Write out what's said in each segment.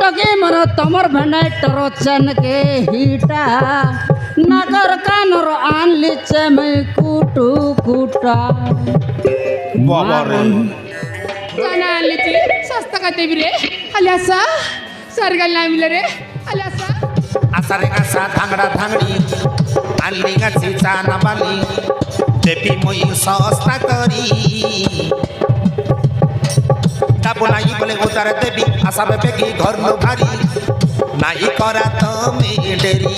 टके मर तमर भेनाय टरोचन के हिटा नागर कानर आनली चमै कुटु कुटा बाबा रे गाना आनली सस्ता का देवी रे आल्यासा सरगाल नामिले रे आल्यासा आसारे आसा धांगडा धांगडी आणली गाची चाना बाली देवी মই সস্তা করি তাবলাই বলে উতার দেবী আসাবে বেগি ঘর নো ভারি নাই করা তুমি ডেরি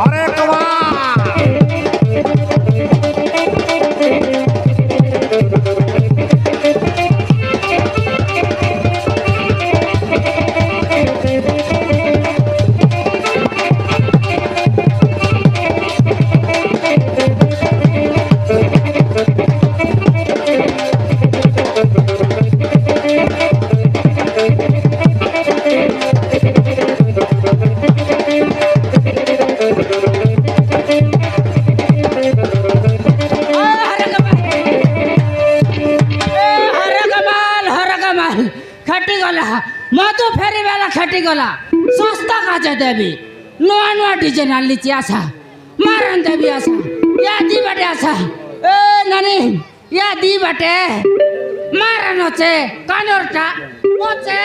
আরে কমা मधु फेरी बेला खटी गला सस्ता काचे देवी नुआ नुआ डिजाइन आलीची आसा मारन देवी आसा या दी बाटे आसा ए नानी या दी बाटे मारन होचे कानोरटा होचे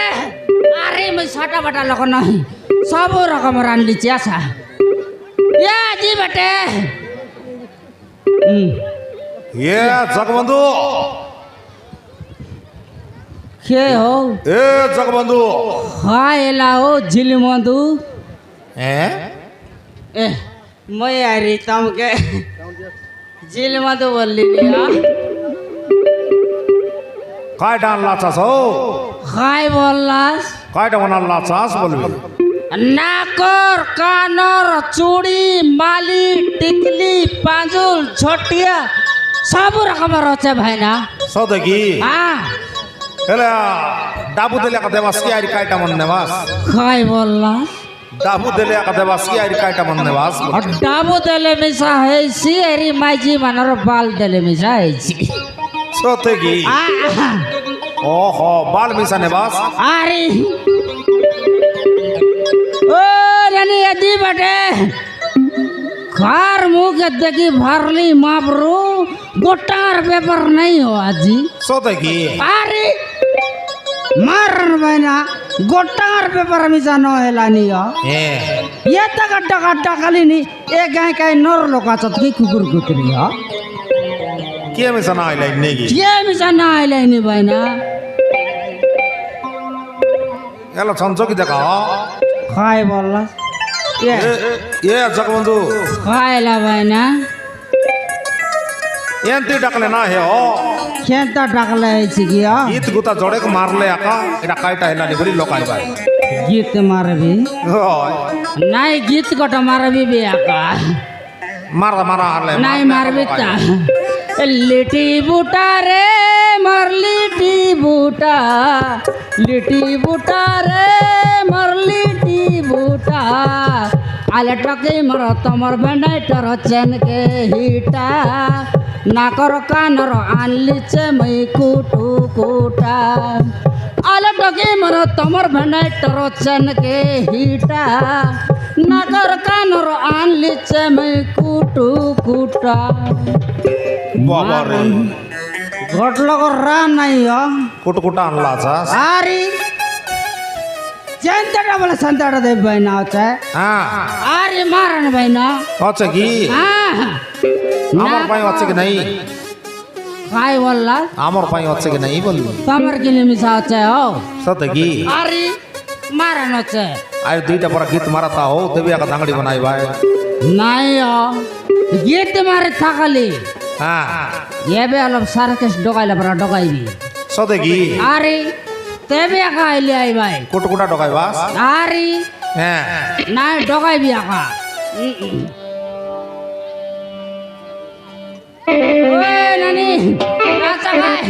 अरे मैं साटा बाटा लोक नहीं सब रकम आलीची आसा या दी बाटे ये जगबंधु के हो ए जगबंधु हाय एला हो झिलमंदु ए मैं यारी तमके झिलमंदु बोलली लिया काय डान लाचास हो हाय बोललास काय डान लाचास बोलबी नाकर कानर चूड़ी माली टिकली पांजुल छोटिया सब रकम रचे भाई ना सौदगी हाँ हेला डाबू दिले का देवास की आरी कायटा मन नेवास काय बोललास डाबू दिले का देवास की आरी कायटा मन नेवास डाबू देले मिसा है सी एरी माइजी मनर बाल देले मिसा है सी सौदगी ओहो बाल मिसा नेवास अरे ओ रानी यदि बटे कार मुँह के देखी भरली मापरू गोटार पेपर नहीं हो आजी सौदगी अरे मारन बना गोटार पेपर मिसा न हेलानी हो ये तक गड्ढा खाली नहीं एक गाय का नर लोका चतकी कुकुर कुतरी हो के मिसा ना आइला नेगी ये मिसा ना आइलानी बना याला संचो की देखा खाए बोलला ये जगबंधु खाएला बना एंती डाकले ना हे हो खेता टाकला है चिकिया गीत गुता जोड़े को मारले आका एटा कायटा हेलानी बरी लोकाई बाय गीत मारबी नहीं गीत कट मारबी भी आका मारा मारा हारले नहीं मारबी ता लिटी बूटा रे मर लिटी बूटा रे मर लिटी बूटा आले टके मर तमर बेंडाई टर चैन के हिटा नाकर कानर आनली चमै कुटु कुटा आले टके मर तमर बेंडाई टर चैन के हिटा नाकर कानर आनली चमै कुटु कुटा बाबा रे घटलो को रा नहीं हो कुटकुटा आणलाचा अरे जनता बोले संताड़ा दे बहना होता है हां अरे मारन बहना अच्छा की हाँ আমার পাই হচ্ছে কি নাই काय बोलला আমার পাই হচ্ছে কি নাই বলবি तमर के लिए मिसा होता है हो সত্যি কি अरे मारन होता है আর দুইটা পর গীত মারাতা হো দেবী একা দাঙ্গড়ি বানাই ভাই नहीं हो ये तुम्हारे थाकली হ্যাঁ ये भी अलग सारा केस डोकाइला पर डोकाई भी সত্যি কি अरे ते भी आका ले आई भाई কুটকুটা ঢোকাই বাস अरे হ্যাঁ नहीं डोकाई भी आका ओए नानी नाचा भाई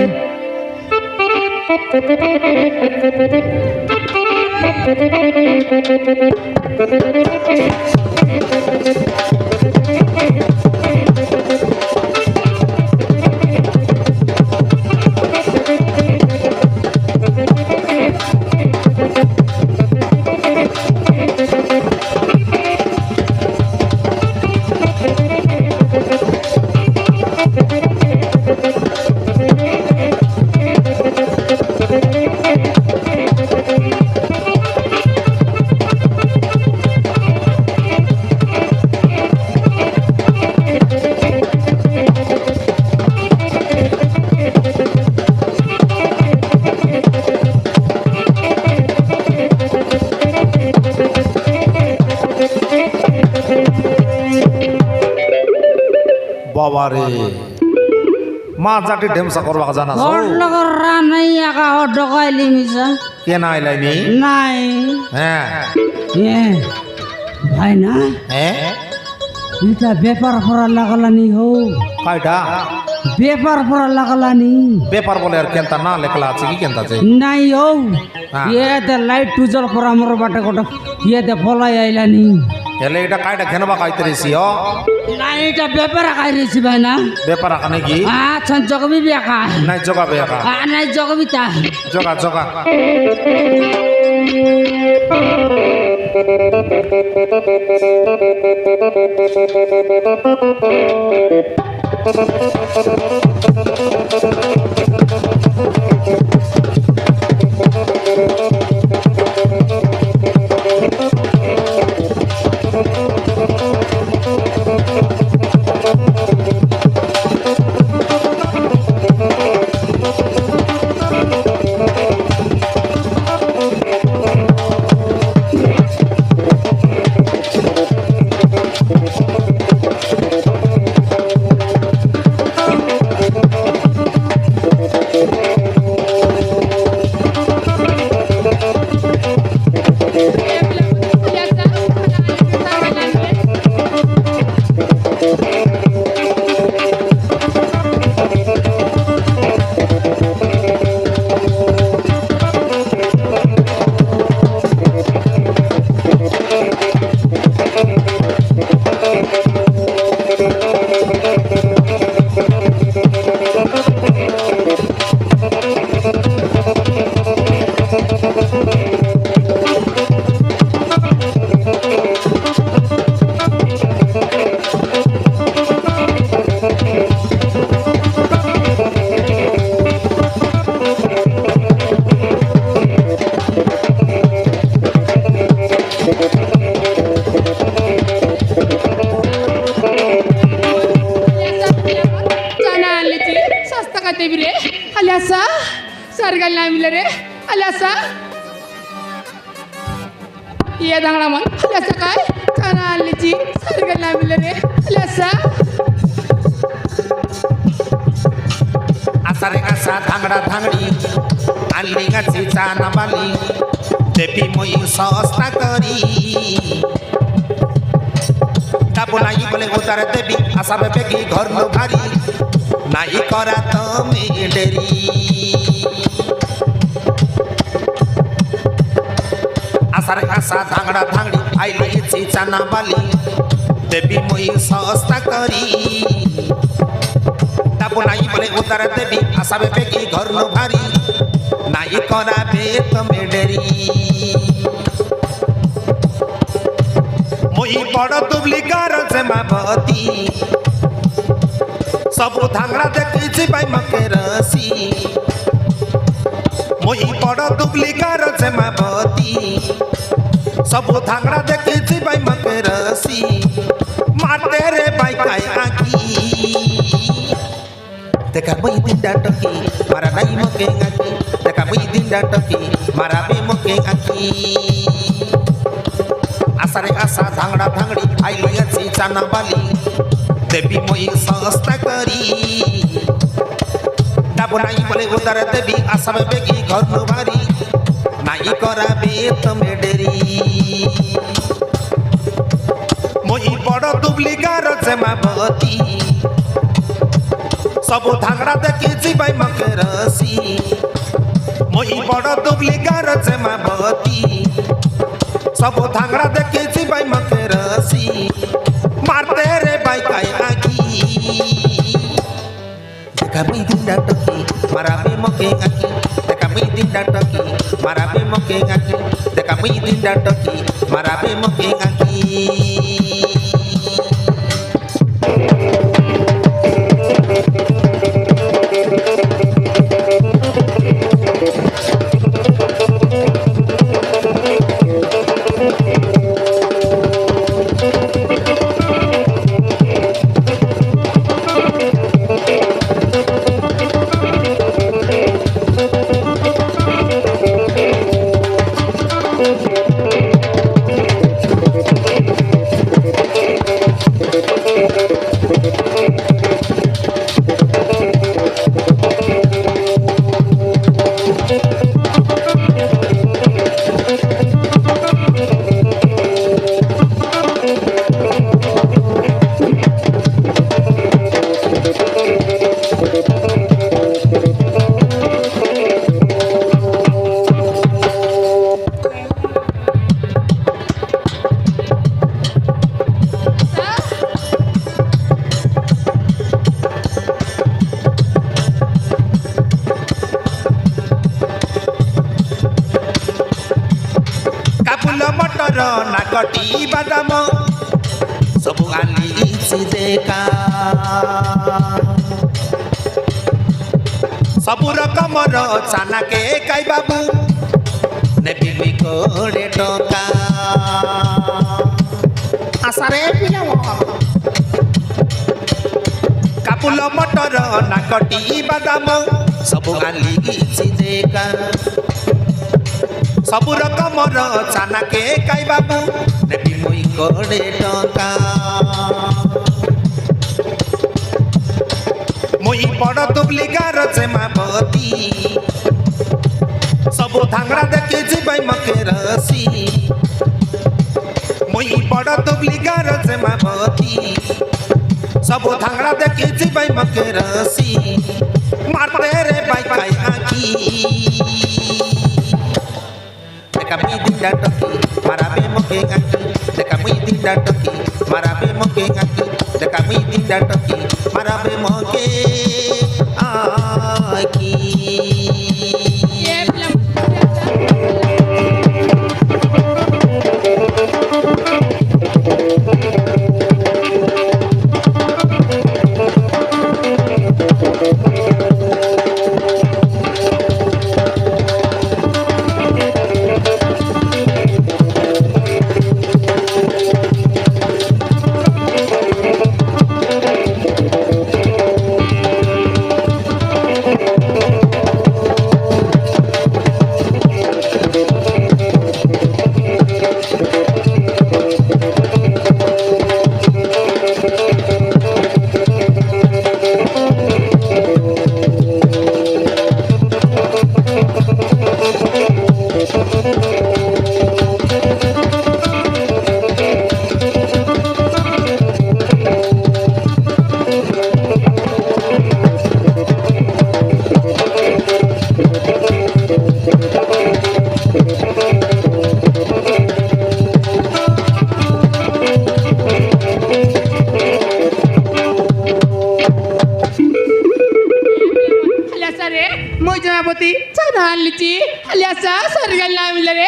বাবারে মা জাতি ঢেমসা করবা জানা ঘর লগর রানাই একা ডকাইলি মিশা কে না আইলাইনি নাই হ্যাঁ এ ভাই না হ্যাঁ এটা ব্যাপার করা লাগালানি হো কয়টা ব্যাপার করা লাগালানি পেপার বলে আর কেনতা না লেখলা আছে কি কেনতা আছে নাই হো হ্যাঁ। ইয়েতে লাইট টুজল করা মোর বাটে গোটা ইয়েতে ফলাই আইলানি এলে এটা কাইটা ঘেনবা কাইতে রেছি ও নাই এটা ব্যাপার আকাইছি ভাই না পেপার আকানে কি আচ্ছা জগবি বেকা নাই জগাবে একা নাই জগবিতা জগা জগা देवी रे अल्यासा सरगल नामिले रे अल्यासा ये दांगडा मग अल्यासा काय छाना आणलीची सरगल नामिले रे अल्यासा आसारे आसा धांगडा धांगडी आणली गाची चाना बाली देवी मोई सस्ता करी ताबो नाही बोले उतार देवी आसा बेबी घर नो भारी नाही करा तमे डेरी आसारे आसा धांगडा धांगडी आईली ची चाना बाली देवी मोई सस्ता करी ताबो नाही बोले उतार देवी आसा बेबी घर नो भारी नाही करा बे तमे डेरी मोई बड़ दुबली गार से मापती सब धांगड़ा देखी भाई मके रसी मोई बड़ दुबली गार से मापती सब धांगड़ा देखी भाई मके रसी मारते रे भाई काई आकी देखा मोई दिन डाटकी मारा नहीं मके आकी देखा मोई दिन डाटकी मारा बे मके आकी आसारे आसा धांगडा धांगडी आईली याची चाना बाली देवी मोई सस्ता करी ताबो नाही बोले उतार देवी आसा बेगी घर नो भारी नाही करा बे तमे डेरी मोई बड़ दुबली गार से मापती सब धांगडा देखी भाई मके रसी मोई बड़ दुबली गार से मापती सब धांगड़ा देखी भाई मके रसी मारते रे भाई काई आकी देखा मी दिन डाटकी मारा बे मके आकी देखा मी दिन डाटकी मारा बे मके आकी देखा मी दिन डाटकी मारा बे मके आकी ନାକଟି ବାଦାମ ସବୁ ଆଲିଛି ଦେଖା ସବୁ ରକମର ଚାନାକେ କାଇ ବାବୁ ନେବି ବି 20 ଟଙ୍କା ଆଶାରେ ପିଲା କାବୁଲ ମଟର ନାକଟି ବାଦାମ ସବୁ ଆଲିଛି ଦେଖା ସବୁ ରକମର ଚାନାକେ କାଇ ବାବୁ ନେବି ମୁଇଁ 20 ଟଙ୍କା ମୁଇଁ ବଡ଼ ଦୁବଲିଗାର ଜେମାବତୀ ସବୁ ଧାଙ୍ଗଡ଼ା ଦେଖି ଯିବାଇ ମକେ ରସି ମୁଇଁ ବଡ଼ ଦୁବଲିଗାର ଜେମାବତୀ ସବୁ ଧାଙ୍ଗଡ଼ା ଦେଖି ଯିବାଇ ମକେ ରସି ମାରତେ ରେ ବାଇ କାଇ ଆଖି দেখা মুই দিনটা টকি মারাবে মকে আঁকি দেখা মুই দিনটা টকি মারাবে মকে আঁকি দেখা মুই দিনটা টকি মারাবে মকে আঁকি ఏ పిల్ల মই জনাপতি চানা আনলিছি আলিয়াসা সরগাল না মিলরে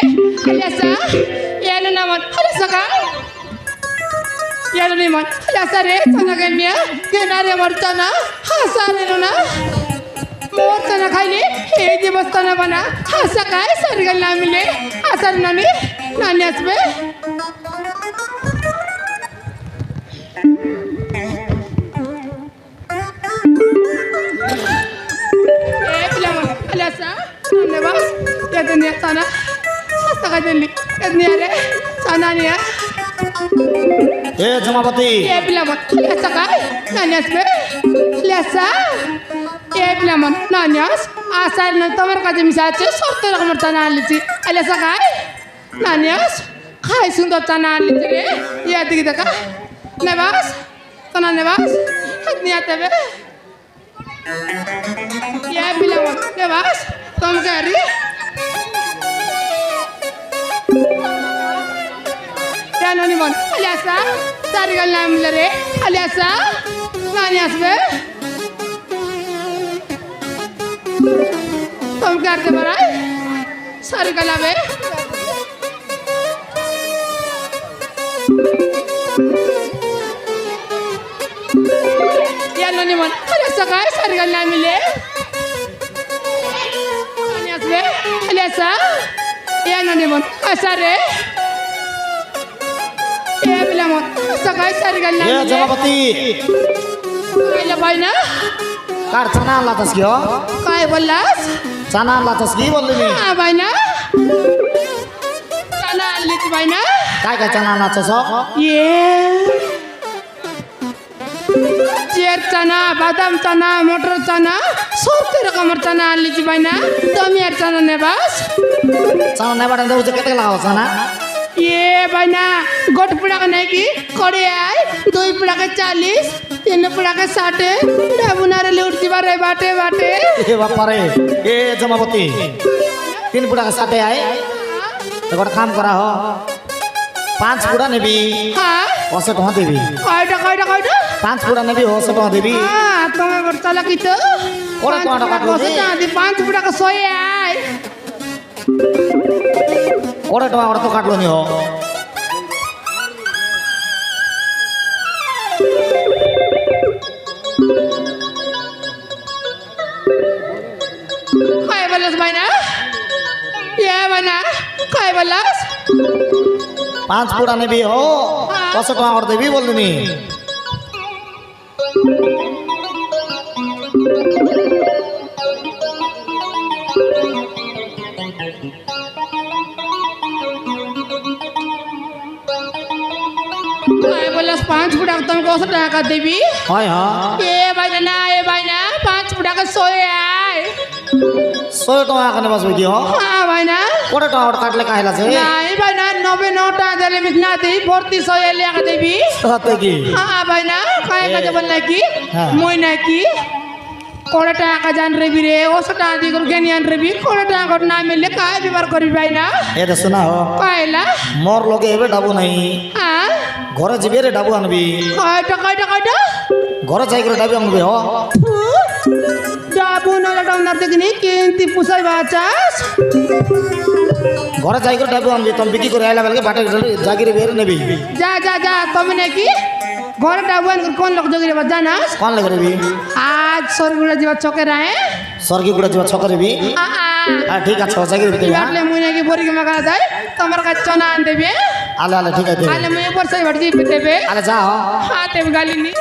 আলিয়াসা ইয়ানো নামত আলিয়াসা ইয়ানো নিমন আলিয়াসা রে চানা গমিয়া কেনারে মরতানা হাসারে না মোর চানা খাইলে এই যে বস্তানা বানা হাসা কায় সরগাল না মিলে আসার নানি নানি আসবে Aliasa, ne bas? Ya dunia sana, sasta kadeli. Dunia re, sana ni ya. জমাপতি Ya bilamon, aliasa kay, nanyas be. Aliasa, ya bilamon, nanyas. Asal nang tamar kaje misache, sorte rak martana alici. Aliasa kay, nanyas. Kay sundar tana alici re. Ya digi daka. Ne bas? Sana ne bas? Dunia tebe. Ya bilamon, ne bas? Tom kari. Ya nani mon, aliasa, sarigal nam lare, aliasa, nani asbe. Tom karte barai, sarigal abe. Ya nani mon, aliasa kay sarigal nam le. Nani asbe, aliasa, ya nani mon, asare. Ya bilamon, sakay sarigal nam le. জমাপতি Kaya bay na? কার চানা লাতাস কি Kaya bolas? চানা লাতাস কি বললি Bay na? Sana alit bay na? কাই কাই চানা Lata's Yeah. Cher chana, badam chana, motor chana, sorte rakamar chana alit bay na? Damiar chana ne bas? চানা নেবাটা দেউছে কেতে লাগাও চানা ये बना गोट पुड़ा का नहीं की कोड़े आए 2 पुड़ा के 40 3 पुड़ा के 60 डाबुनारे ले उठती बारे बाटे बाटे এ বাপারে এ জমাপতি 3 পুড়া সাথে আয় তো একটা কাম করা হ 5 পুড়া নেবি हाँ 100 টাকা দিবি कायटा 5 পুড়া নেবি 100 টাকা দিবি हाँ तुम्हें बरता लगी तो कोड़ा कोड़ा का कोसे चांदी 5 पुड़ा का सोए आए কোড়ে টাকা ওটা তো কাটলো নি হ काय बोललास बायना ये बायना काय बोललास 5 পুড়া নেবি হো 500 টাকা করে দেবি বললিনি काय बोललास 5 फुटा তুমি কত টাকা দিবি হয় হ্যাঁ এ বাইনা 5 फुटा का 100 আয় 100 টাকা কানে বাসবে কি হো হ্যাঁ বাইনা কোটা টাকা কাটলে কাহিলা আছে নাই বাইনা 99 টাকা দিলে বিকনা দেই 4200 এলে টাকা দিবি সাথে কি হ্যাঁ বাইনা काय কাজে বল নাকি হ্যাঁ। মই নাকি কোড়া টাকা জান রেবি রে 100 টাকা দি করে গেনিয়ান রেবি কোড়া টাকা না মিললে কায় বিবার করবি বাইনা এ দে শোনা হো কাইলা মোর লগে এবে ডাবু নাই হ্যাঁ ঘরে যাবি রে ডাবু আনবি কয়টা ঘরে যাই করে ডাবু আনবি হো ডাবু না ডাউনার দেখিনি কিনতি পুষাই বাচাস ঘরে যাই করে ডাবু আনবি তুমি বিক্রি করে আইলা বেলকে বাটে জাগিরে বের নেবি যা তুমি নাকি ঘরে ডাবু আন কোন লোক জগিরে জানাস কোন লাগে রেবি আজ সরগুলা যাবা চকে রায় স্বর্গী গুড়া যাবা ছকরেবি ঠিক আছে জাগিরে বিতে আলে মুই নাকি বরিকে মাগা যায় তোমার কাছে চনা আন দেবে আলে আলে ঠিক আছে আলে মুই বর্ষাই বাড়ি দেবে আলে যা হো হাতে গালিনি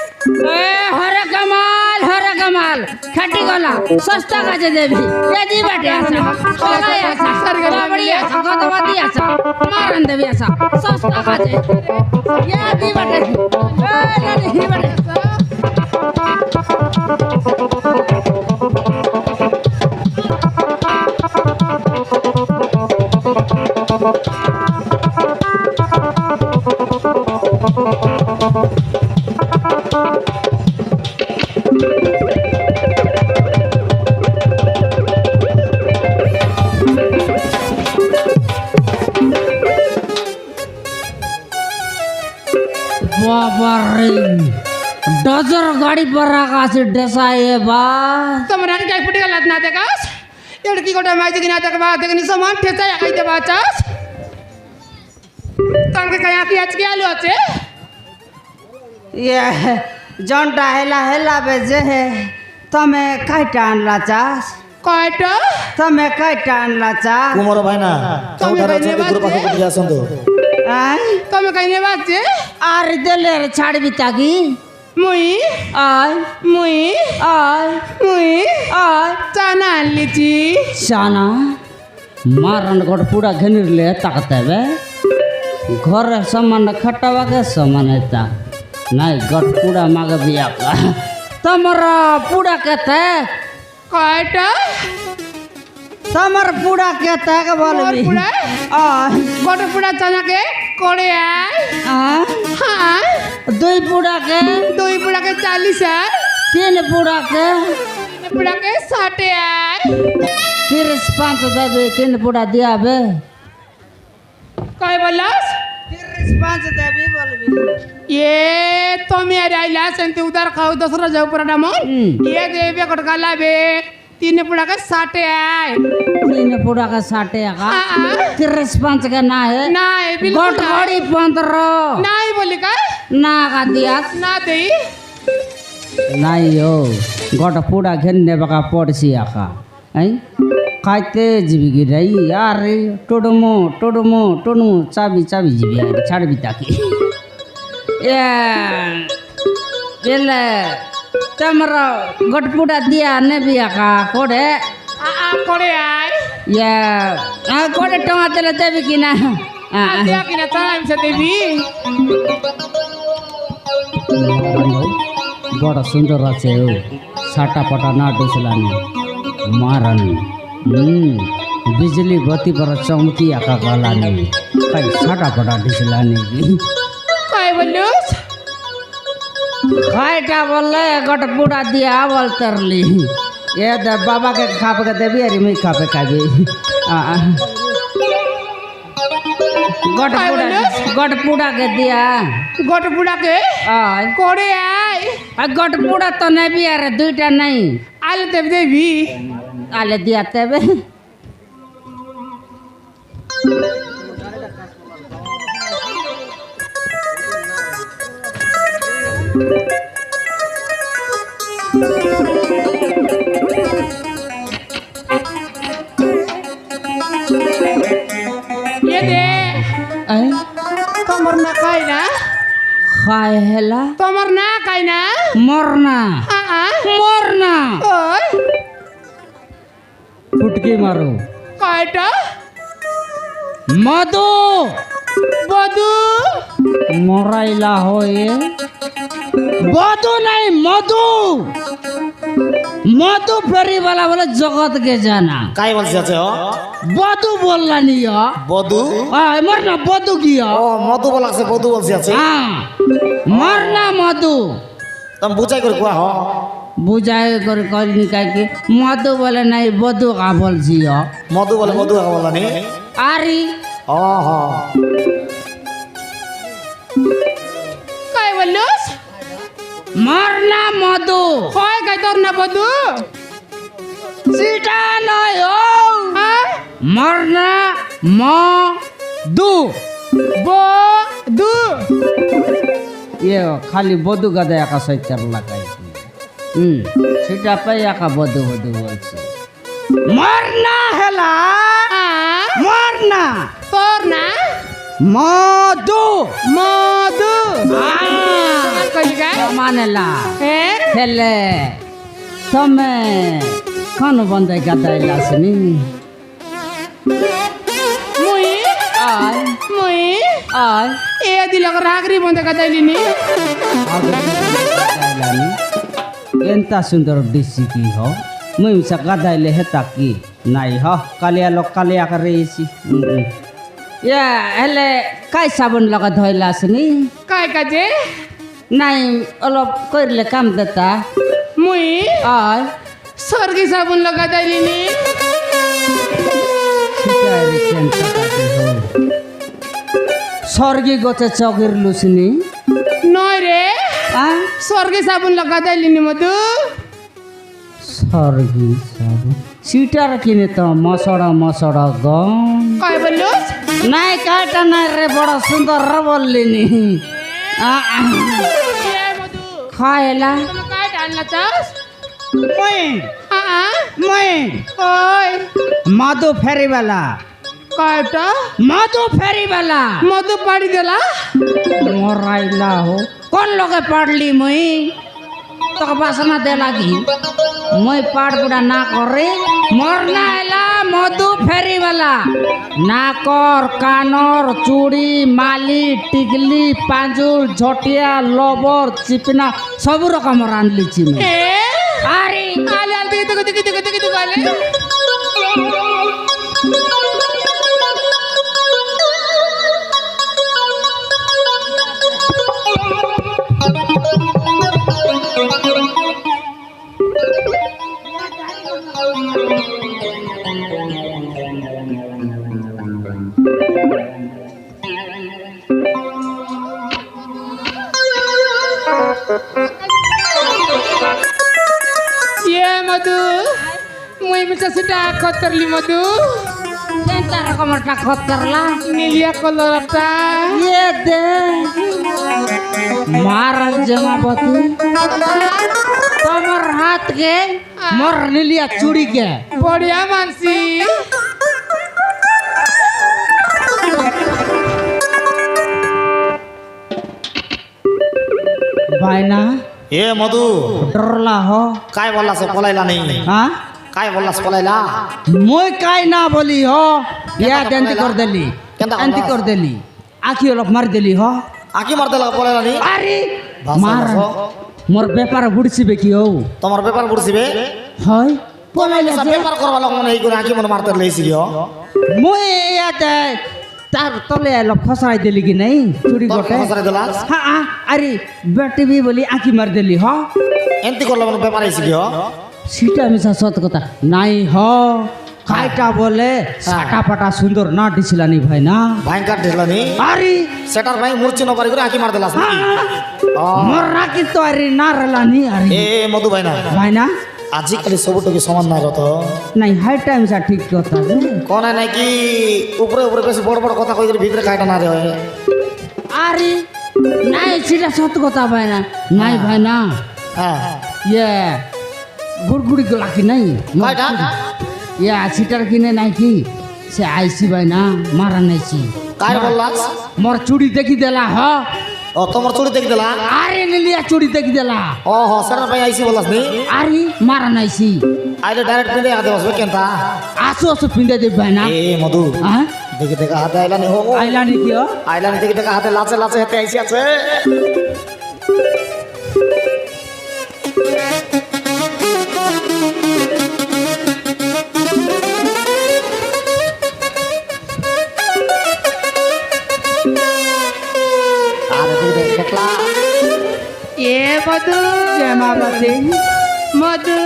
এ হরে কামাল খাটি গলা সস্তা কাজে দেবি কেজি বাটে আসা সবাই আসা বাবড়ি আসা গদবাদি আসা মারন দেবি আসা সস্তা কাজে কেজি বাটে এ নানি হি বাটে বাবারে ডজর গাড়ি पर রাখা আছে ডেসায়ে বা তোমার আগে যাই ফুটে গেলাত না দেখাস এর কি গোটা মাই দেখি না দেখবা দেখনি সমান ঠেচাই খাইতে বাচাস তোমাকে কায়া কি আজকে আলু আছে ये জনটা হেলা বেজে হে তুমি কাইটা আনলা চাস কয়টা তুমি কাইটা আনলা চাস কুমার ভাই না তুমি চৌধার বাইনে চৌধুরী গ্রুপ বাজে? আছে আসুন তো আই তুমি কাইনে বাজে আর দিলের ছাড়বি তাকি মুই আয় মুই আয় মুই আয় চানা আনলিছি সানা মারন গোট পুরা ঘেনিরলে তাকতেবে ঘরে সমান খটাবাকে সমান তা নাই গোট পুরা মাগে বিয়া তোমার পুরা কেতে কয়টা তোমার পুরা কেতে বলবি মোর পুরা? আয় গোটা পুরা চানাকে করে আয় আয় হ্যাঁ দুই পুরাকে 2 পুরাকে 40 আয় তিন পুরাকে 3 পুরাকে 60 আয় 35 দেবে তিন পুরা দিয়াবে কয় বললাস 35 দেবি বলবি ये तो मी अरे आईला संते उदार खाऊ दसरा जाऊ पराडा मग ये देवे कटकाला बे 3 पुडा का 60 आय तीन पुरा का 60 का 35 का ना है नाही बिलकुल गोट गाड़ी 15 नाही बोली काय ना का दिया ना देई नहीं हो गोट पूरा घेरने बका पड़सी आका हैं खाते जीवी रही यार टोडमो चाबी जीवी यार छाड़ भी ताकि ये तमरा गोट पूरा दिया ने भी आका कोड़े कोडे आय ये कोड़े टंगा तेले देवी की ना आद्या की ना ताम से देवी बड़ा सुंदर আছে ও साटा पटा ना डोसलानी मारन बिजली बत्ती पर चमकी आका गलानी कई साटा पटा डोसलानी काय बोलूस खाइटा बोले गट पूरा दिया बोल तरली ये दे बाबा के खाप के देबी अरे मैं खापे खाबी गट पूरा के दिया गोट पुडा के आय कोडे आय गट पूरा तो नहीं भी अरे दुईटा नहीं आले देव देवी आले दिया तेबे খায় হেলা তোমার না খাই না মর না মর না ওই ফুটকি মারো কয়টা মধু বধু মরাইলা হয়ে বধু নাই মধু মধু ফেরিওয়ালা বলে জগৎ কে জানা কাই বলছি আছে ও বধু বললা নিও বধু মর না বধু গিয়া ও মধু বলাছে বধু বলছি আছে হ্যাঁ মর না মধু তুমি বুঝাই করে কোয়া হ বুঝাই করে করিনি কাকে মধু বলে নাই বধু কা বলছি মধু বলে মধু বলানি আরি ও হ কয় বললুস মর না মধু কয় কয় তোর না বধু সেটা নয় ও হ্যাঁ মর না মধু বধু ये खाली बधु गदा एका सैतर लगाई সেটা পাই একা বধু বধু বলছে মরনা হেলা মরনা তোর না মধু মধু কই গায় মানেলা হ্যাঁ হেলে তুমি কোন বন্ধে গাদাইলাসনি মুই আয় মুই আয় এ দিলক রাগরি বন্ধ কাদাইলিনি গাদাইলানি ಎಂತ ಸುಂದರ ಡಿಸಿಕಿ ಹೋ ಮುಯಿಸ ಗದಾইಲೆ ಹೆತಾಕಿ নাই হ কালিয়া লক কালিয়া করে এসি ইয়া হেলে কাই সাবন লগা ধইলা আসনি काय কাজে নাই অলপ কইরলে কাম দেতা মুই আয় স্বর্গী সাবুন লগা দাইলিনি শিকারি কেনতা কাটে হো স্বর্গী গছে চগির লুসনি নয় রে আ স্বর্গী সাবুন লগা দাইলিনি মধু স্বর্গী সাবু সিটার কিনে তো মসড়া মসড়া গম काय বললুস নাই কাটা নাই রে বড় সুন্দর রে বললিনি এ মধু খায়লা তুমি काय ডালনা চাস মই মই ওই মধু ফেরিওয়ালা কয়টা মধু ফেরিওয়ালা মধু পাড়ি দেলা মরাইলা হো কোন লগে পাড়লি মই তোকে বাসনা দে লাগি মই পাড় বুড়া না করে মরনা এলা মধু ফেরিওয়ালা নাকর কানর চুড়ি মালি টিকলি পাঁজুর ঝটিয়া লবর চিপনা সবু রকমের আনলিছি মই এ আরে আলে আলে দিকে দিকে দিকে দিকে দিকে আলে ये मधु मुई बिचा सिटा खतरली मधु কেনটা রকমের টা খতরলা নীলিয়া কলরটা ये दे महाराज जमापति তোমার হাত কে মর নিলিয়া চুড়ি কে বড়িয়া মানসি বাইনা এ মধু ডরলা हो काय बोललास पलायला नाही हाँ काय बोललास पलायला মই কাই না বলি हो या दंती कर देली केनता अंती कर देली आखी অলপ মার দেলি हो आकी मारते लगा पलायला नाही আরে ভাষা মার ভাষা। মোর ব্যাপার বুড়ছিবে কি হও তোমার ব্যাপার বুঝছিবে হয় পলাইলে যে ব্যাপার করবা লগ মনে এই করে আকি মনে মারতে লইছি গিও মই ইয়াতে তার তলে অলপ ফসাই দেলি কি নাই চুরি তোর গটে খসরে দিলাস হ্যাঁ আরে বেটি বি বলি আঁকি মার দেলি হ এন্তি করলে মনে ব্যাপার আইছি গিও সিটা মিশা সত কথা নাই হ খাইটা বলে সাটা পাটা সুন্দর না দিছিলানি ভাই না ভয়ঙ্কর দিলানি আরে সেটার ভাই মূর্ছি ন পারি করে আকি মার দিলাস নাকি মোর রাখি তো আরে না রেলানি আরে এ মধু ভাই না ভাই না আজিকালি সবটুকু সমান না কত নাই হাই টাইম সা ঠিক কথা যে কোন নাকি উপরে উপরে বেশি বড় বড় কথা কই করে ভিতরে কাটা না রে আরে নাই সিটা সত কথা ভাই না নাই ভাই না হ্যাঁ ইয়ে গুড়গুড়ি গলা কি নাই কয়টা ইয়া সিটার কিনে নাই কি সে আইসি ভাই না মারা নাইছি কার বললাস মোর চুড়ি দেখি দেলা হ ও তোমার চুরি দেখি দিলা আরে নিলিয়া চুরি দেখি দিলা ও হ সেটা ভাই আইসি বলাস নি আরে মারা নাইছি আইলে ডাইরেক্ট পিঁধে হাতে বসবে কেনটা আসো আসো পিন্দে দেবে না এ মধু হ্যাঁ দেখি দেখা হাতে আইলানি হো আইলানি কিও আইলানি দেখি দেখা হাতে লাচে লাচে হাতে আইসি আছে আরে দেখি দেখলা এ মধু জেমাবতী মধু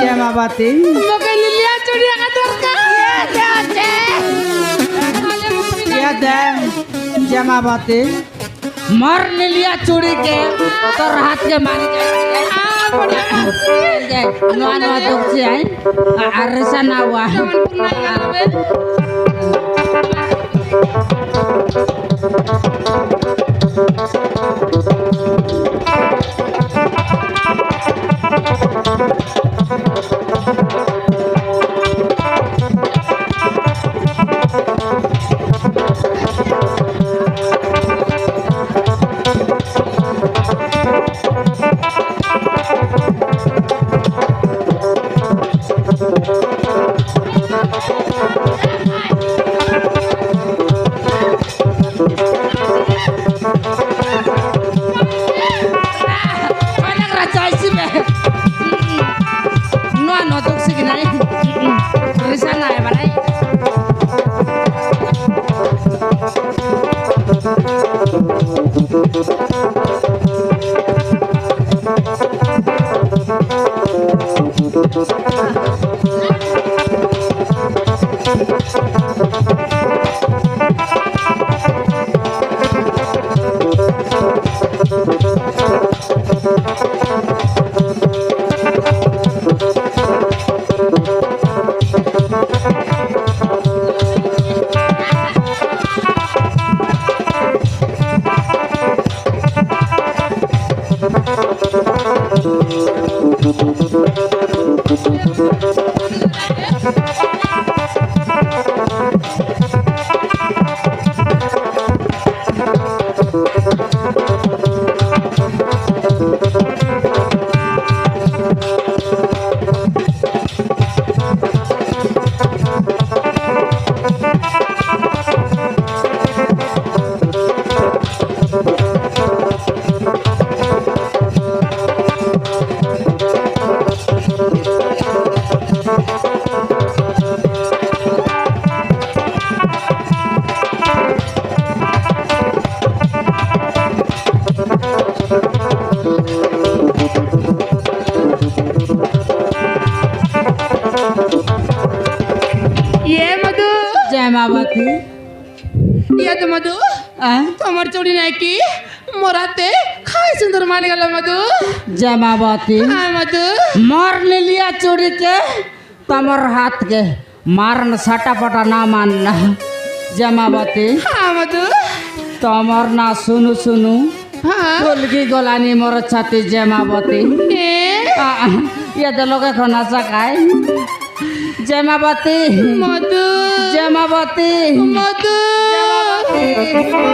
জেমাবতী মোকে লিলিয়া চুরি আঁকা দরকার ये दे जमावती मर लिया चूड़ी के तोर हाथ के मारी जाए नुआ नुआ दुख से आई अरसा ना हुआ জেমাবতী ইয়ে তো মধু তোমার চুরি নাই কি মোরাতে খাই সুন্দর মান গেল মধু जमावती হ্যাঁ মধু मर लिया चूड़ी के तमर हाथ के मारन सटा पटा ना मानना जमावती হ্যাঁ মধু तमर ना सुनु सुनु হ্যাঁ टोलकी गलानी मोर छाती जमावती এ ये तो लोग खाना सकाय जमावती মধু जमावती মধু जमावती